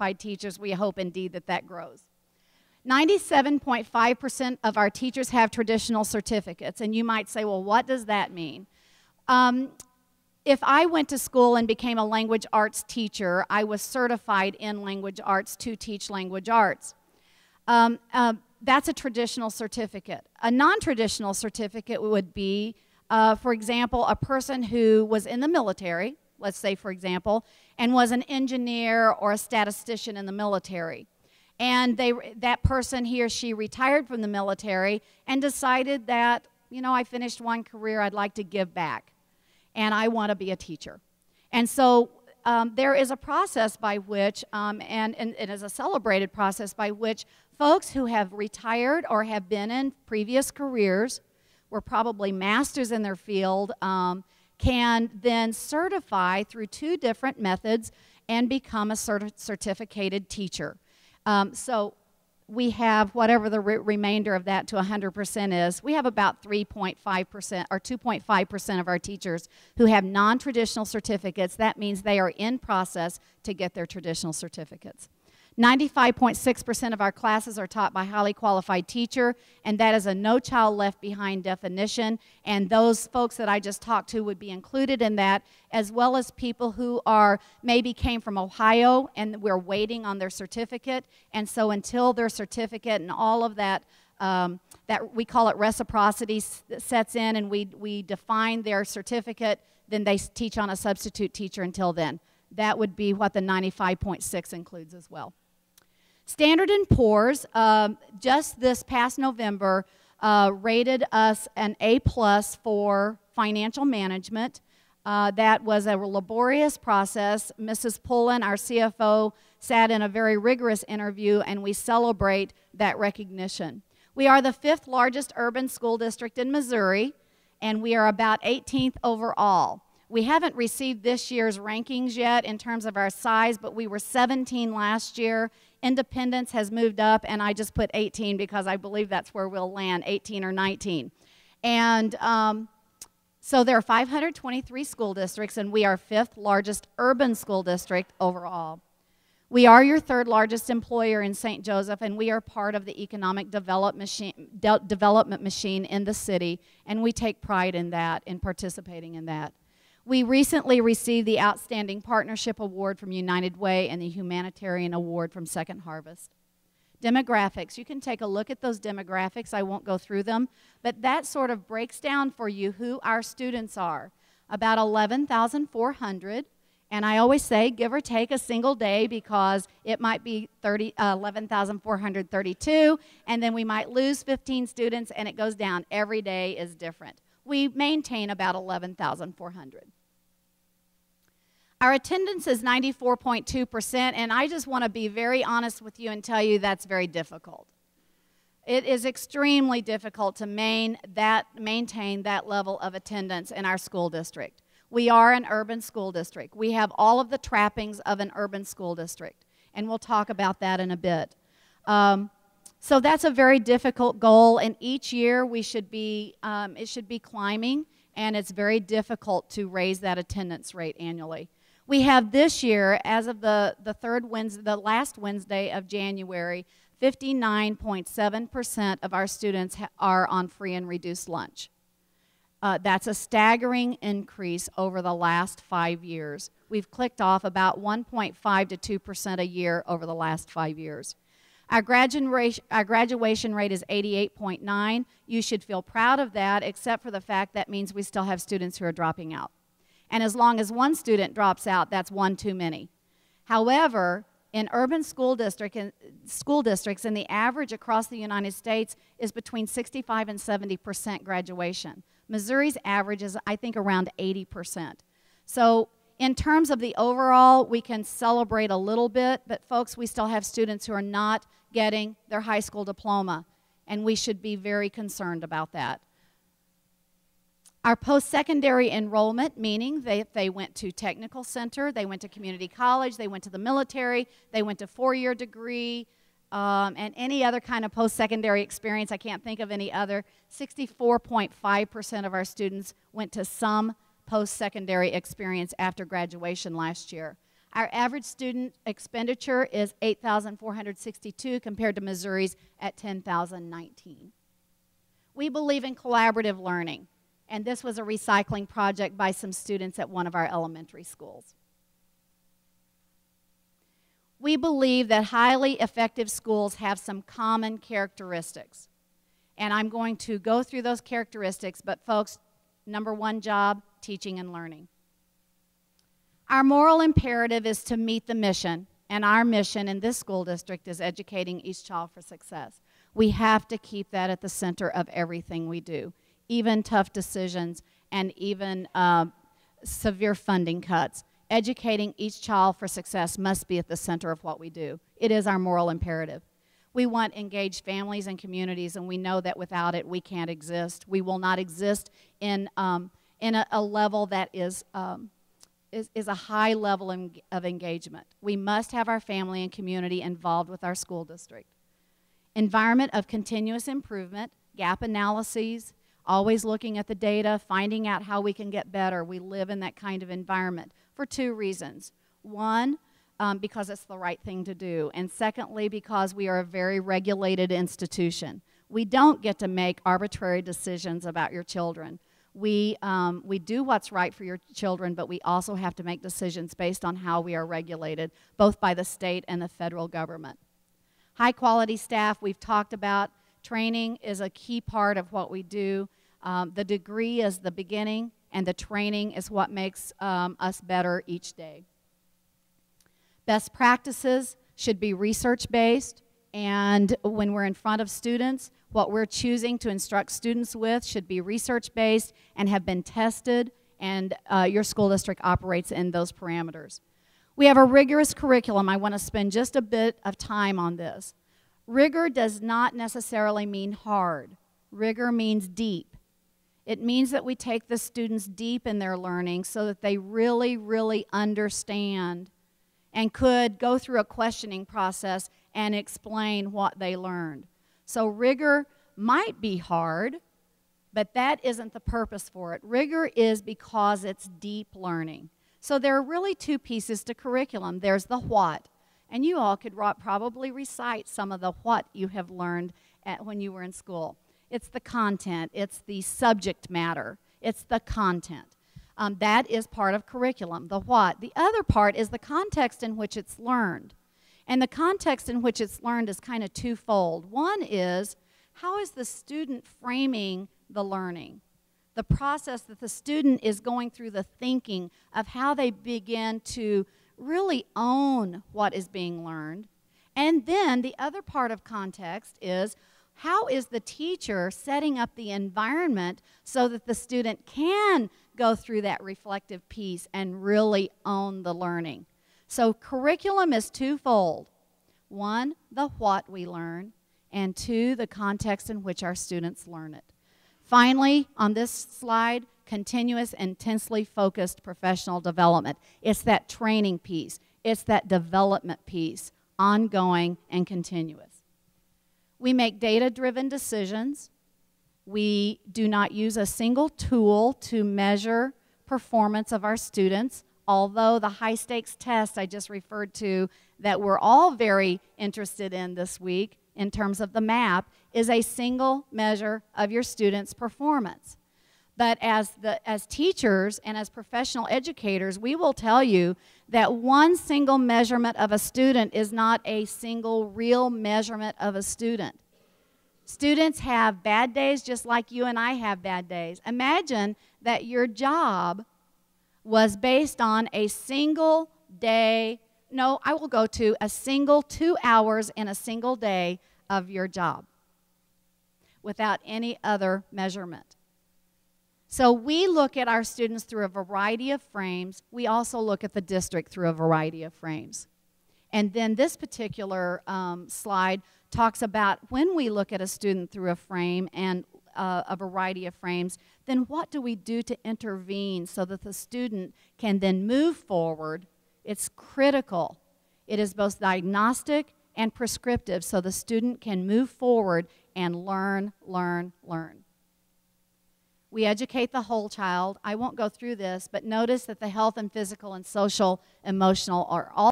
qualified teachers. We hope indeed that that grows. 97.5% of our teachers have traditional certificates, and you might say, well, what does that mean? If I went to school and became a language arts teacher, I was certified in language arts to teach language arts. That's a traditional certificate. A non-traditional certificate would be, for example, a person who was in the military, let's say, for example, and was an engineer or a statistician in the military. And that person, he or she, retired from the military and decided that, you know, I finished one career, I'd like to give back, and I want to be a teacher. And so there is a process by which, and it is a celebrated process by which folks who have retired or have been in previous careers, were probably masters in their field, can then certify through 2 different methods and become a certificated teacher. So we have whatever the remainder of that to 100% is. We have about 3.5% or 2.5% of our teachers who have non-traditional certificates. That means they are in process to get their traditional certificates. 95.6% of our classes are taught by highly qualified teacher, and that is a no child left behind definition, and those folks that I just talked to would be included in that, as well as people who maybe came from Ohio and we're waiting on their certificate, and so until their certificate and all of that, that we call it reciprocity, sets in and we define their certificate, then they teach on a substitute teacher until then. That would be what the 95.6 includes as well. Standard & Poor's, just this past November, rated us an A+ for financial management. That was a laborious process. Mrs. Pullen, our CFO, sat in a very rigorous interview, and we celebrate that recognition. We are the 5th largest urban school district in Missouri, and we are about 18th overall. We haven't received this year's rankings yet in terms of our size, but we were 17 last year. Independence has moved up, and I just put 18 because I believe that's where we'll land, 18 or 19. And so there are 523 school districts, and we are 5th largest urban school district overall. We are your 3rd largest employer in St. Joseph, and we are part of the economic development machine in the city, and we take pride in that, in participating in that. We recently received the Outstanding Partnership Award from United Way and the Humanitarian Award from Second Harvest. Demographics, you can take a look at those demographics. I won't go through them, but that sort of breaks down for you who our students are. About 11,400, and I always say give or take a single day because it might be 11,432, and then we might lose 15 students, and it goes down. Every day is different. We maintain about 11,400. Our attendance is 94.2%, and I just want to be very honest with you and tell you that's very difficult. It is extremely difficult to maintain that level of attendance in our school district. We are an urban school district. We have all of the trappings of an urban school district, and we'll talk about that in a bit. So that's a very difficult goal, and each year we should be, it should be climbing, and it's very difficult to raise that attendance rate annually. We have this year, as of the last Wednesday of January, 59.7% of our students are on free and reduced lunch. That's a staggering increase over the last 5 years. We've clicked off about 1.5 to 2% a year over the last 5 years. Our graduation rate is 88.9. You should feel proud of that, except for the fact that means we still have students who are dropping out. And as long as one student drops out, that's one too many. However, in urban school districts, and the average across the United States is between 65 and 70% graduation. Missouri's average is, I think, around 80%. So in terms of the overall, we can celebrate a little bit, but folks, we still have students who are not getting their high school diploma, and we should be very concerned about that. Our post-secondary enrollment, meaning they went to technical center, they went to community college, they went to the military, they went to four-year degree, and any other kind of post-secondary experience, I can't think of any other. 64.5% of our students went to some post-secondary experience after graduation last year. Our average student expenditure is $8,462 compared to Missouri's at $10,019. We believe in collaborative learning, and this was a recycling project by some students at one of our elementary schools. We believe that highly effective schools have some common characteristics, and I'm going to go through those characteristics, but folks, number one job, teaching and learning. Our moral imperative is to meet the mission, and our mission in this school district is educating each child for success. We have to keep that at the center of everything we do, even tough decisions and even severe funding cuts. Educating each child for success must be at the center of what we do. It is our moral imperative. We want engaged families and communities, and we know that without it, we can't exist. We will not exist in a level that is a high level of engagement. We must have our family and community involved with our school district. Environment of continuous improvement, gap analyses, always looking at the data, finding out how we can get better. We live in that kind of environment for two reasons. One, because it's the right thing to do, and secondly, because we are a very regulated institution. We don't get to make arbitrary decisions about your children. We do what's right for your children, but we also have to make decisions based on how we are regulated, both by the state and the federal government. High quality staff, we've talked about. Training is a key part of what we do. The degree is the beginning, and the training is what makes us better each day. Best practices should be research-based, and when we're in front of students, what we're choosing to instruct students with should be research-based and have been tested, and your school district operates in those parameters. We have a rigorous curriculum. I want to spend just a bit of time on this. Rigor does not necessarily mean hard. Rigor means deep. It means that we take the students deep in their learning so that they really, really understand and could go through a questioning process and explain what they learned. So rigor might be hard, but that isn't the purpose for it. Rigor is because it's deep learning. So there are really two pieces to curriculum. There's the what, and you all could probably recite some of the what you have learned when you were in school. It's the content, it's the subject matter, it's the content. That is part of curriculum, the what. The other part is the context in which it's learned. And the context in which it's learned is kind of twofold. One is, how is the student framing the learning? The process that the student is going through, the thinking of how they begin to really own what is being learned. And then the other part of context is, how is the teacher setting up the environment so that the student can go through that reflective piece and really own the learning? So curriculum is twofold. One, the what we learn, and two, the context in which our students learn it. Finally, on this slide, continuous, intensely focused professional development. It's that training piece. It's that development piece, ongoing and continuous. We make data-driven decisions. We do not use a single tool to measure performance of our students, although the high-stakes test I just referred to that we're all very interested in this week in terms of the MAP is a single measure of your students' performance. But as teachers and as professional educators, we will tell you that one single measurement of a student is not a single real measurement of a student. Students have bad days just like you and I have bad days. Imagine that your job was based on a single day, no, I will go to a single 2 hours in a single day of your job without any other measurement. So we look at our students through a variety of frames. We also look at the district through a variety of frames. And then this particular slide talks about when we look at a student through a frame and a variety of frames, then what do we do to intervene so that the student can then move forward? It's critical. It is both diagnostic and prescriptive so the student can move forward and learn, learn, learn. We educate the whole child. I won't go through this, but notice that the health and physical and social, emotional are all